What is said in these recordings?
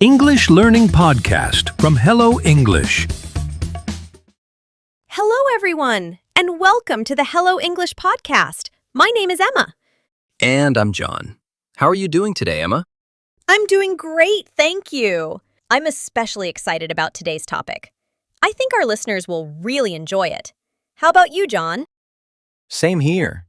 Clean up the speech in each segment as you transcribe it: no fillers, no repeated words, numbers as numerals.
English Learning Podcast from Hello English. Hello, everyone, and welcome to the Hello English Podcast. My name is Emma. And I'm John. How are you doing today, Emma? I'm doing great, thank you. I'm especially excited about today's topic. I think our listeners will really enjoy it. How about you, John? Same here.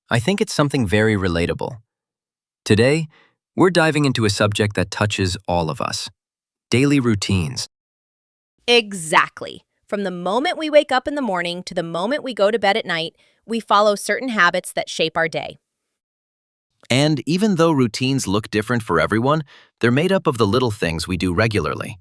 I think it's something very relatable. Today, we're diving into a subject that touches all of us. Daily routines. Exactly. From the moment we wake up in the morning to the moment we go to bed at night, we follow certain habits that shape our day. And even though routines look different for everyone, they're made up of the little things we do regularly.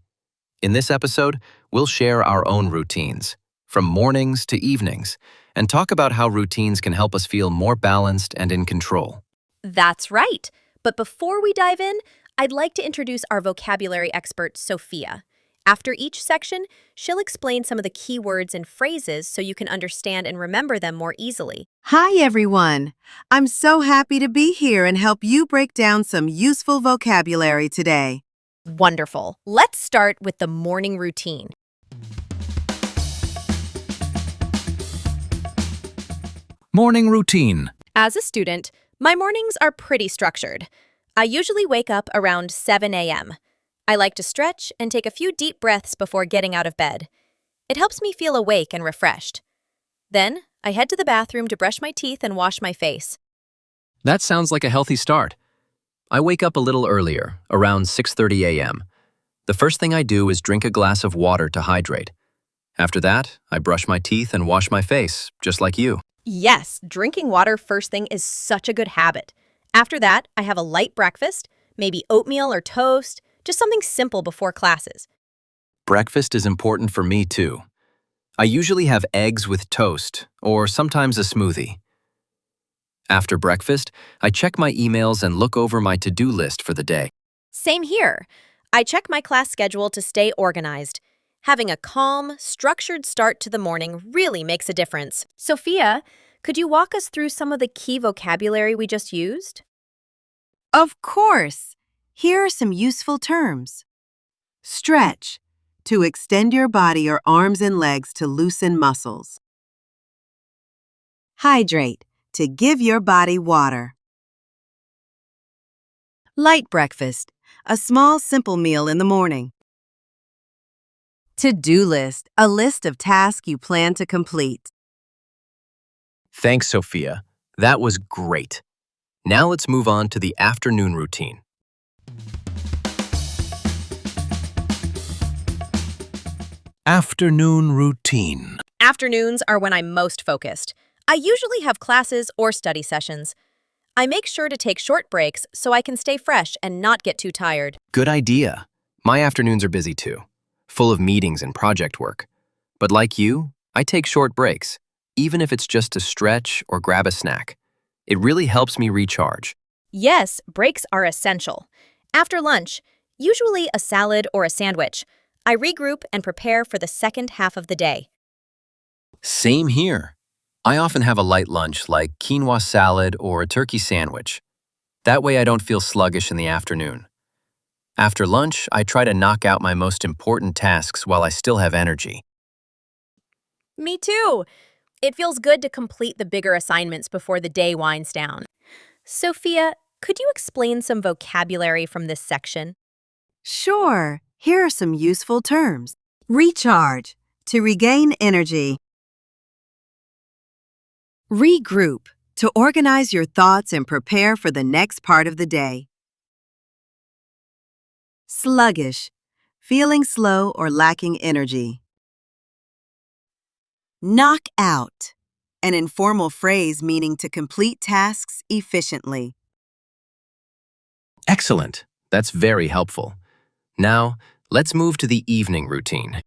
In this episode, we'll share our own routines, from mornings to evenings, and talk about how routines can help us feel more balanced and in control. That's right. But before we dive in, I'd like to introduce our vocabulary expert, Sophia. After each section, she'll explain some of the key words and phrases so you can understand and remember them more easily. Hi, everyone. I'm so happy to be here and help you break down some useful vocabulary today. Wonderful. Let's start with the morning routine. Morning routine. As a student, my mornings are pretty structured. I usually wake up around 7 a.m. I like to stretch and take a few deep breaths before getting out of bed. It helps me feel awake and refreshed. Then, I head to the bathroom to brush my teeth and wash my face. That sounds like a healthy start. I wake up a little earlier, around 6:30 a.m. The first thing I do is drink a glass of water to hydrate. After that, I brush my teeth and wash my face, just like you. Yes, drinking water first thing is such a good habit. After that, I have a light breakfast, maybe oatmeal or toast, just something simple before classes. Breakfast is important for me too. I usually have eggs with toast, or sometimes a smoothie. After breakfast, I check my emails and look over my to-do list for the day. Same here. I check my class schedule to stay organized. Having a calm, structured start to the morning really makes a difference. Sophia, could you walk us through some of the key vocabulary we just used? Of course. Here are some useful terms. Stretch, to extend your body or arms and legs to loosen muscles. Hydrate, to give your body water. Light breakfast, a small simple meal in the morning. To-do list, a list of tasks you plan to complete. Thanks, Sophia. That was great. Now let's move on to the afternoon routine. Afternoon routine. Afternoons are when I'm most focused. I usually have classes or study sessions. I make sure to take short breaks so I can stay fresh and not get too tired. Good idea. My afternoons are busy too, full of meetings and project work. But like you, I take short breaks, even if it's just to stretch or grab a snack. It really helps me recharge. Yes, breaks are essential. After lunch, usually a salad or a sandwich, I regroup and prepare for the second half of the day. Same here. I often have a light lunch like quinoa salad or a turkey sandwich. That way I don't feel sluggish in the afternoon. After lunch, I try to knock out my most important tasks while I still have energy. Me too. It feels good to complete the bigger assignments before the day winds down. Sophia, could you explain some vocabulary from this section? Sure. Here are some useful terms. Recharge, to regain energy. Regroup, to organize your thoughts and prepare for the next part of the day. Sluggish, feeling slow or lacking energy. Knock out, an informal phrase meaning to complete tasks efficiently. Excellent. That's very helpful. Now, let's move to the evening routine.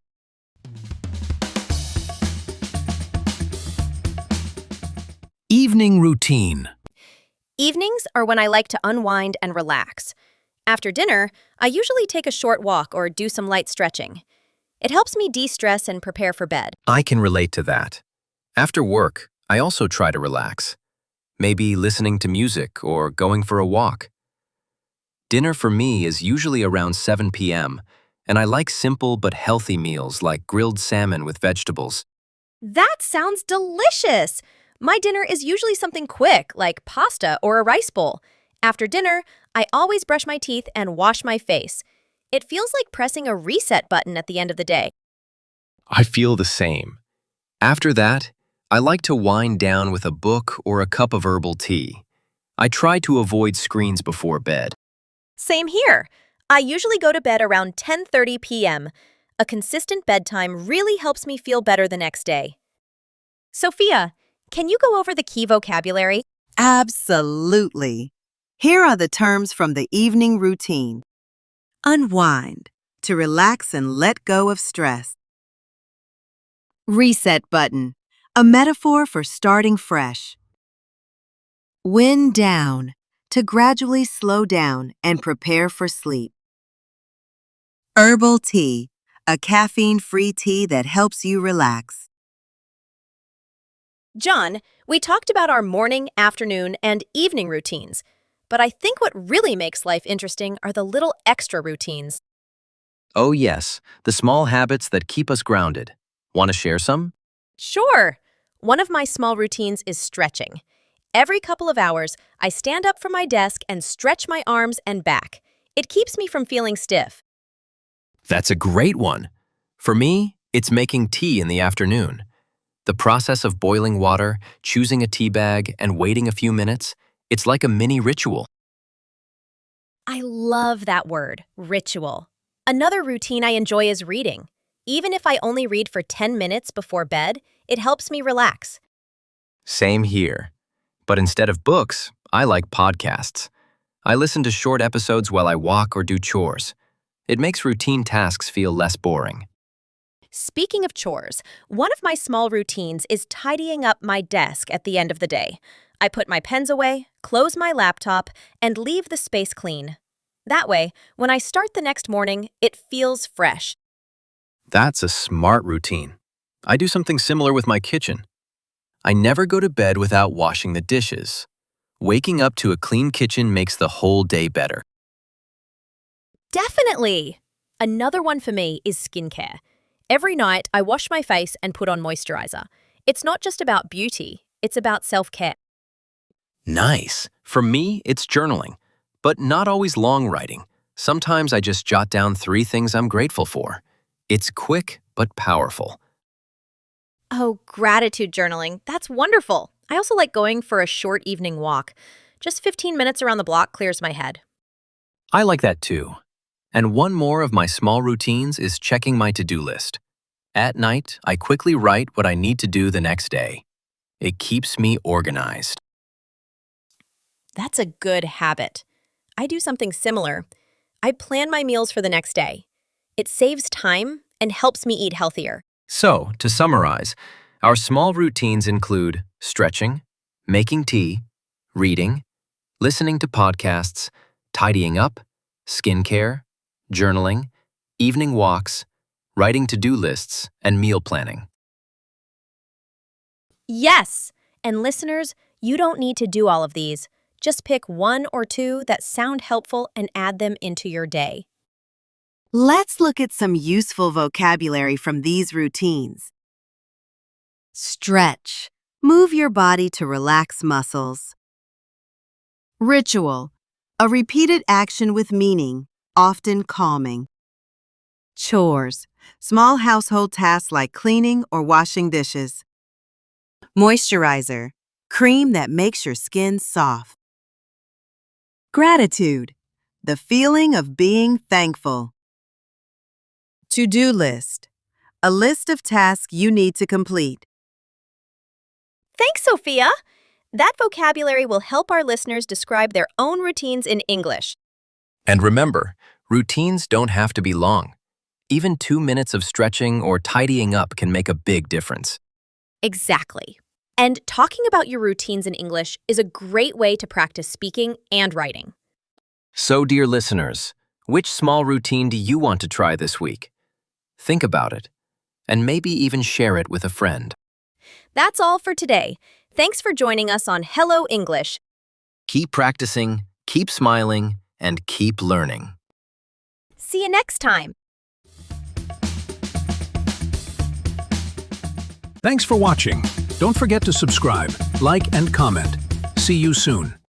Evening routine. Evenings are when I like to unwind and relax. After dinner, I usually take a short walk or do some light stretching. It helps me de-stress and prepare for bed. I can relate to that. After work, I also try to relax. Maybe listening to music or going for a walk. Dinner for me is usually around 7 p.m., and I like simple but healthy meals like grilled salmon with vegetables. That sounds delicious! My dinner is usually something quick, like pasta or a rice bowl. After dinner, I always brush my teeth and wash my face. It feels like pressing a reset button at the end of the day. I feel the same. After that, I like to wind down with a book or a cup of herbal tea. I try to avoid screens before bed. Same here. I usually go to bed around 10:30 p.m. A consistent bedtime really helps me feel better the next day. Sophia, can you go over the key vocabulary? Absolutely. Here are the terms from the evening routine. Unwind, to relax and let go of stress. Reset button, a metaphor for starting fresh. Wind down, to gradually slow down and prepare for sleep. Herbal tea, a caffeine-free tea that helps you relax. John, we talked about our morning, afternoon, and evening routines. But I think what really makes life interesting are the little extra routines. Oh yes, the small habits that keep us grounded. Want to share some? Sure. One of my small routines is stretching. Every couple of hours, I stand up from my desk and stretch my arms and back. It keeps me from feeling stiff. That's a great one. For me, it's making tea in the afternoon. The process of boiling water, choosing a tea bag, and waiting a few minutes, it's like a mini ritual. I love that word, ritual. Another routine I enjoy is reading. Even if I only read for 10 minutes before bed, it helps me relax. Same here. But instead of books, I like podcasts. I listen to short episodes while I walk or do chores. It makes routine tasks feel less boring. Speaking of chores, one of my small routines is tidying up my desk at the end of the day. I put my pens away, close my laptop, and leave the space clean. That way, when I start the next morning, it feels fresh. That's a smart routine. I do something similar with my kitchen. I never go to bed without washing the dishes. Waking up to a clean kitchen makes the whole day better. Definitely! Another one for me is skincare. Every night, I wash my face and put on moisturizer. It's not just about beauty, it's about self-care. Nice. For me, it's journaling, but not always long writing. Sometimes I just jot down 3 things I'm grateful for. It's quick but powerful. Oh, gratitude journaling. That's wonderful. I also like going for a short evening walk. Just 15 minutes around the block clears my head. I like that too. And one more of my small routines is checking my to-do list. At night, I quickly write what I need to do the next day. It keeps me organized. That's a good habit. I do something similar. I plan my meals for the next day. It saves time and helps me eat healthier. So, to summarize, our small routines include stretching, making tea, reading, listening to podcasts, tidying up, skincare, journaling, evening walks, writing to-do lists, and meal planning. Yes! And listeners, you don't need to do all of these. Just pick 1 or 2 that sound helpful and add them into your day. Let's look at some useful vocabulary from these routines. Stretch. Move your body to relax muscles. Ritual. A repeated action with meaning, often calming. Chores. Small household tasks like cleaning or washing dishes. Moisturizer. Cream that makes your skin soft. Gratitude. The feeling of being thankful. To-do list. A list of tasks you need to complete. Thanks, Sophia! That vocabulary will help our listeners describe their own routines in English. And remember, routines don't have to be long. Even 2 minutes of stretching or tidying up can make a big difference. Exactly. And talking about your routines in English is a great way to practice speaking and writing. So, dear listeners, which small routine do you want to try this week? Think about it, and maybe even share it with a friend. That's all for today. Thanks for joining us on Hello English. Keep practicing, keep smiling, and keep learning. See you next time. Thanks for watching. Don't forget to subscribe, like, and comment. See you soon.